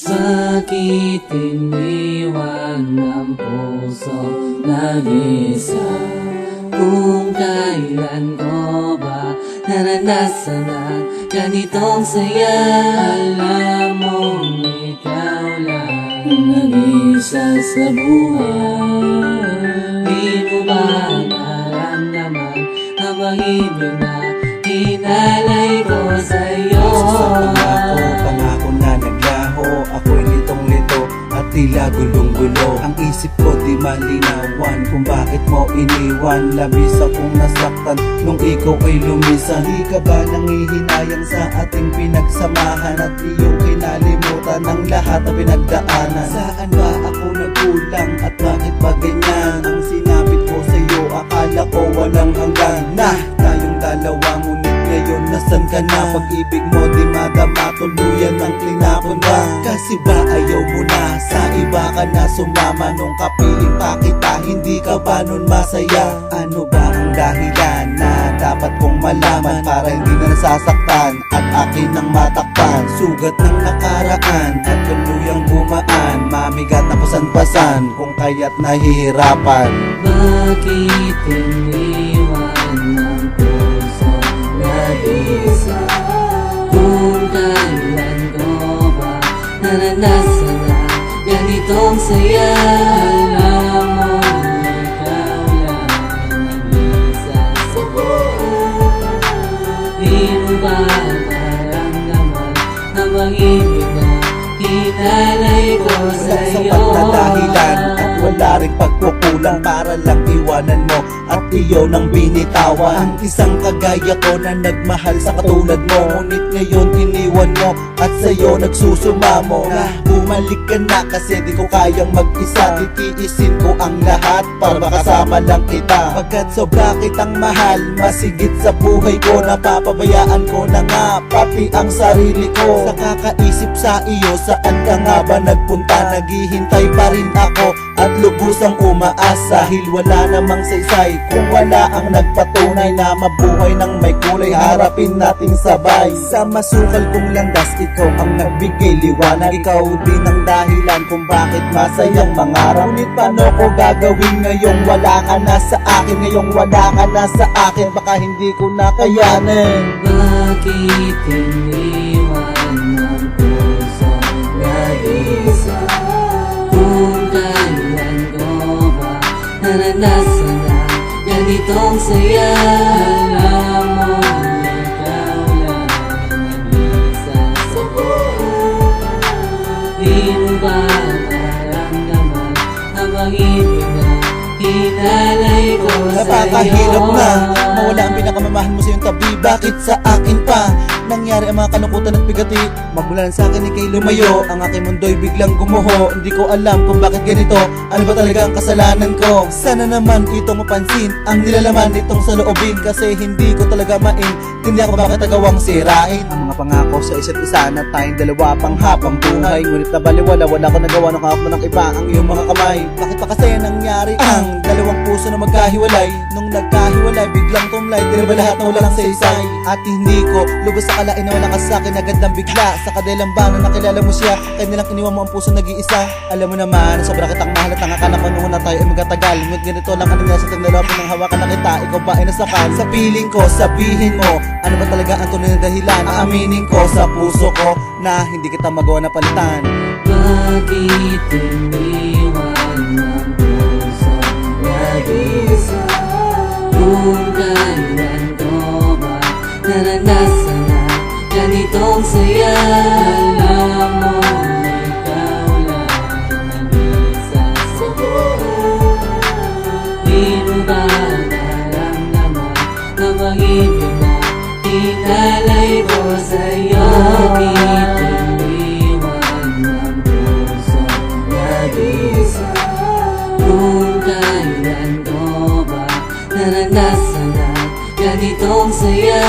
Bakit iniwan ang pusong nag-isa? Kung kailan ko ba naranasan ang ganitong saya? Alam mong ikaw lang nag-isa sa buhay. Di mo ba naramdaman ang pag-ibig na inalay ko sa'yo? Pangako na naglaho, ako'y litong-lito at tila gulong-gulo. Ang isip ko di malinawan kung bakit mo iniwan. Labis akong nasaktan nung ikaw ay lumisan. Di ka ba nangihinayang sa ating pinagsamahan at iyong kinalimutan ang lahat na pinagdaanan? Saan ba ako nagkulang at bakit ba ganyan? Ang sinapit ko sa'yo akala ko walang hanggan na tayong dalawa, ngunit ngayon nasan ka na? Pag-ibig mo di madama, tuluyan ang klinapon ba? Kasi ba ayaw mo na, sa iba ka na sumama? Nung kapiling pa kita, hindi ka ba nun masaya? Ano ba ang dahilan na dapat kong malaman para hindi na nasasaktan at akin ang matakpan? Sugat ng nakaraan at tuluyang gumaan, mamigat na pasan-pasan kung kaya't nahihirapan. Bakit iniwan ang pusong nag-isa? Kung kailan ko ba naranasan ang ganitong saya? Alam mo ikaw lang nag-isa sa buhay. Di mo ba naramdaman ang pag-ibig na inalay ko sa'yo? Sapat na dahilan at wala ring pagkukulang para lang iwanan mo at iyo nang binitawan. Ang isang kagaya ko na nagmahal sa katulad mo, ngunit ngayon iniwan mo at sa'yo nagsusumamo. Na bumalik ka na kasi di ko kayang mag-isa. Titiisin ko ang lahat para makasama lang kita. Pagkat sobra kitang mahal, masigit sa buhay ko, napapabayaan ko na nga pati ang sarili ko. Sa kakaisip sa iyo, saan ka nga ba nagpunta? Naghihintay pa rin ako at lubusang umaasa, dahil wala namang saysay kung wala ang nagpatunay na mabuhay ng may kulay. Harapin nating sabay sa masukal kong landas, ikaw ang nagbigay liwanag. Ikaw din ang dahilan kung bakit masayang mangarap. Ngunit paano ko gagawin ngayong wala ka na sa akin? Ngayong wala ka na sa akin, baka hindi ko na kayanin. Bakit iniwan ang pusong nag-isa? Kung kailan ko ba naranasan ang ganitong saya? Alam mo ikaw lang nag-isa sa buhay. Di mo ba naramdaman ang pag-ibig na inalay ko sa'yo? Napakahirap na mawala ang pinakamamahal mo sa iyong tabi. Bakit sa akin pa nangyari ang mga kalukutan at bigati? Magmula sa akin ikay lumayo, ang aking mundo'y biglang gumuho. Hindi ko alam kung bakit ganito, ano ba talaga ang kasalanan ko? Sana naman itong mapansin ang nilalaman nitong sa loobin, kasi hindi ko talaga maintindihan kung bakit agawang sirain ang mga pangako sa isa't isa na tayong dalawa pang habang buhay. Ngunit nabaliwala, wala ko nagawa nung hawak mo ng iba ang iyong mga kamay. Bakit pa kasi nangyari ang dalawang puso na magkahiwalay? Nung nagkahiwalay, biglang tumlay, di ba lahat na walang saysay? At hindi ko lubos sa kalain na wala ka sa'kin, agad lang bigla sa kadilang bang na nakilala mo siya, kaya nilang iniwan mo ang puso nag-iisa. Alam mo naman, sobra kitang mahal at ang akala ko noon na tayo ay magkatagal. Ngunit ganito lang ang nangyari sa tagnalapin ng hawakan na kita. Ikaw ba ay nasakal sa piling ko? Sabihin mo, ano ba talaga ang tunay na dahilan? Aaminin ko sa puso ko na hindi kita magawa na palitan. Bakit iniwan ang pusong nag-isa? Kung kailan ko ba naranasan ang ganitong saya? Alam mo ikaw lang nag-isa sa buhay. Di mo ba naramdaman ang pag-ibig na inalay ko sa'yo? Bakit iniwan ang pusong nag-isa? Kung kailan ko ba naranasan ang ganitong saya?